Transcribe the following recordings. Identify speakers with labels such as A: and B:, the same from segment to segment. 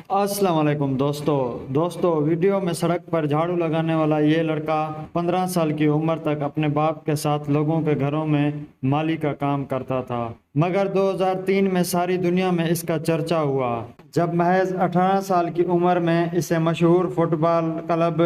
A: अस्सलाम वालेकुम दोस्तों वीडियो में सड़क पर झाड़ू लगाने वाला ये लड़का 15 साल की उम्र तक अपने बाप के साथ लोगों के घरों में माली का काम करता था, मगर 2003 में सारी दुनिया में इसका चर्चा हुआ जब महज 18 साल की उम्र में इसे मशहूर फुटबॉल क्लब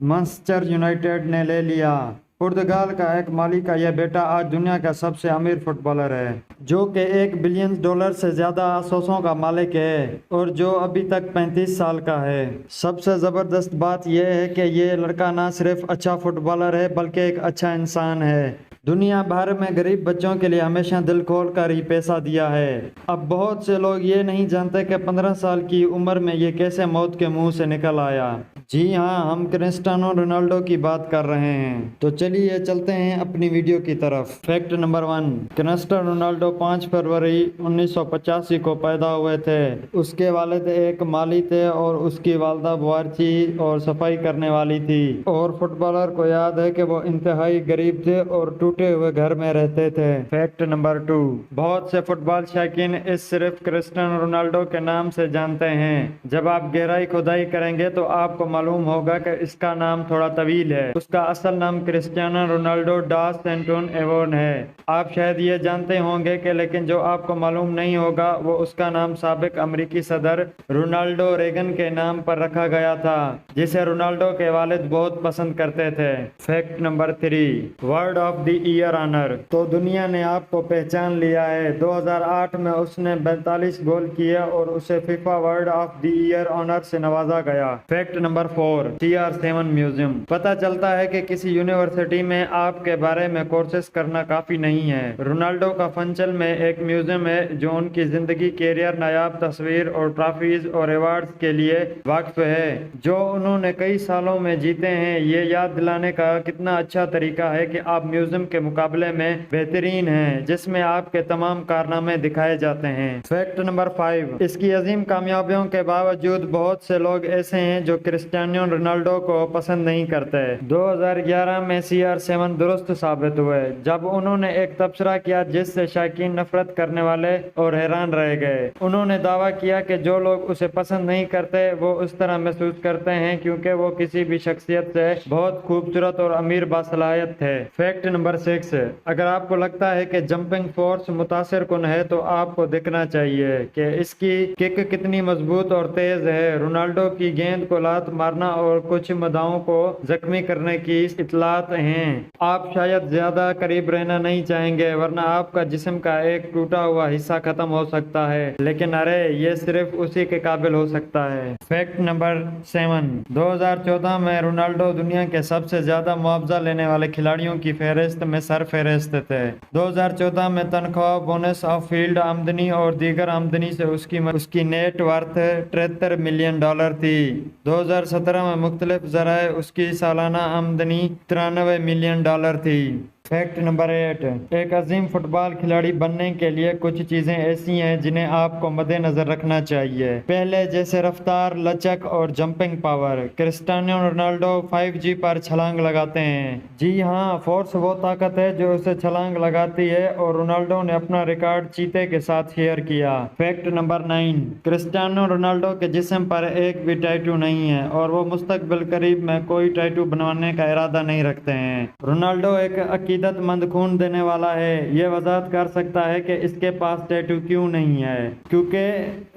A: मैनचेस्टर यूनाइटेड ने ले लिया। पुर्तगाल का एक माली का यह बेटा आज दुनिया का सबसे अमीर फुटबॉलर है, जो कि $1 बिलियन से ज़्यादा असोसों का मालिक है और जो अभी तक 35 साल का है। सबसे ज़बरदस्त बात यह है कि ये लड़का ना सिर्फ अच्छा फुटबॉलर है बल्कि एक अच्छा इंसान है। दुनिया भर में गरीब बच्चों के लिए हमेशा दिल खोल कर ही पैसा दिया है। अब बहुत से लोग ये नहीं जानते कि 15 साल की उम्र में ये कैसे मौत के मुंह से निकल आया। जी हाँ, हम क्रिस्टियानो रोनाल्डो की बात कर रहे हैं। तो चलिए चलते हैं अपनी वीडियो की तरफ। फैक्ट नंबर 1, क्रिस्टियानो रोनाल्डो 5 फरवरी 1985 को पैदा हुए थे। उसके वालिद एक माली थे और उसकी वालदा बावर्ची और सफाई करने वाली थी। और फुटबॉलर को याद है कि वो इंतहाई गरीब थे और टूटे हुए घर में रहते थे। फैक्ट नंबर 2, बहुत से फुटबॉल शौकीन इस सिर्फ क्रिस्टियानो रोनाल्डो के नाम से जानते हैं। जब आप गहराई खुदाई करेंगे तो आपको मालूम होगा कि इसका नाम थोड़ा तवील है। उसका असल नाम क्रिस्टियानो रोनाल्डो डास सेंटोन एवोन है। आप शायद ये जानते होंगे कि लेकिन जो आपको मालूम नहीं होगा वो उसका नाम साबिक अमेरिकी सदर रोनाल्डो रेगन के नाम पर रखा गया था, जिसे रोनाल्डो के वालिद बहुत पसंद करते थे। Fact number 3, world of the year honour. तो दुनिया ने आपको पहचान लिया है। 2008 में उसने 42 गोल किए और उसे FIFA world of the year honour से नवाजा गया। Fact number 4, CR7 museum. पता चलता है कि किसी यूनिवर्सिटी में आपके बारे में कोर्सेस करना काफी नहीं है। रोनाल्डो का फंचल में एक म्यूजियम है जो उनकी जिंदगी, कैरियर, नायाब तस्वीर और ट्रॉफीज और अवार्ड्स के लिए वाकिफ है जो उन्होंने कई सालों में जीते हैं। ये याद दिलाने का कितना अच्छा तरीका है कि आप म्यूजियम के मुकाबले में बेहतरीन हैं, जिसमें आपके तमाम कारनामे दिखाए जाते हैं। फैक्ट नंबर 5, इसकी अजीम कामयाबियों के बावजूद बहुत से लोग ऐसे हैं जो क्रिस्टियानो रोनाल्डो को पसंद नहीं करते। 2011 में CR7 दुरुस्त साबित हुए जब उन्होंने एक तबसरा किया जिससे शायकीन नफरत करने वाले और हैरान रह गए। उन्होंने दावा किया कि जो लोग उसे पसंद नहीं करते वो उस तरह महसूस करते हैं क्योंकि वो किसी भी शख्सियत से बहुत खूबसूरत और अमीर बासलाहियत थे। फैक्ट नंबर 6, अगर आपको लगता है कि जंपिंग फोर्स मुतासिर कुन है तो आपको देखना चाहिए कि इसकी किक कितनी मजबूत और तेज है। रोनाल्डो की गेंद को लात मारना और कुछ मदाओं को जख्मी करने की इतलात हैं। आप शायद ज्यादा करीब रहना नहीं चाहेंगे वरना आपका जिस्म का एक टूटा हुआ हिस्सा खत्म हो सकता है, लेकिन अरे ये सिर्फ उसी के काबिल हो सकता है। फैक्ट नंबर 7, 2014 में रोनाल्डो दुनिया के सबसे ज्यादा मुआवजा लेने वाले खिलाड़ियों की फहरिस्त में सरफहरिस्त थे। 2014 में तनख्वाह, बोनस ऑफ फील्ड आमदनी और दीगर आमदनी से उसकी नेट वर्थ $73 मिलियन थी। 2017 में मुख्तलिफ ज़राए उसकी सालाना आमदनी $93 मिलियन थी। फैक्ट नंबर 8, एक अजीम फुटबॉल खिलाड़ी बनने के लिए कुछ चीजें ऐसी हैं जिन्हें आपको मद्देनजर रखना चाहिए। पहले जैसे रफ्तार, लचक और jumping power. Cristiano Ronaldo 5G पर छलांग लगाते हैं। जी हाँ, फोर्स वो ताकत है जो उसे छलांग लगाती है और रोनाल्डो ने अपना रिकॉर्ड चीते के साथ शेयर किया। फैक्ट नंबर 9, क्रिस्टियानो रोनाल्डो के जिस्म पर एक भी टैटू नहीं है और वो मुस्तकबिल करीब में कोई टैटू बनवाने का इरादा नहीं रखते हैं। रोनाल्डो एक अकीदतमंद खून देने वाला है। ये वजाहत कर सकता है कि इसके पास टैटू क्यों नहीं है, क्योंकि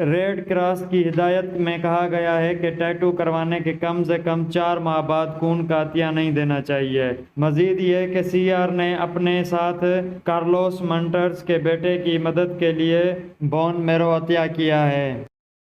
A: रेड क्रॉस की हिदायत में कहा गया है कि टैटू करवाने के कम से कम 4 माह बाद खून का अतिया नहीं देना चाहिए। मजीद ये कि CR ने अपने साथ कार्लोस मंटर्स के बेटे की मदद के लिए बोन मैरो अतिया किया है।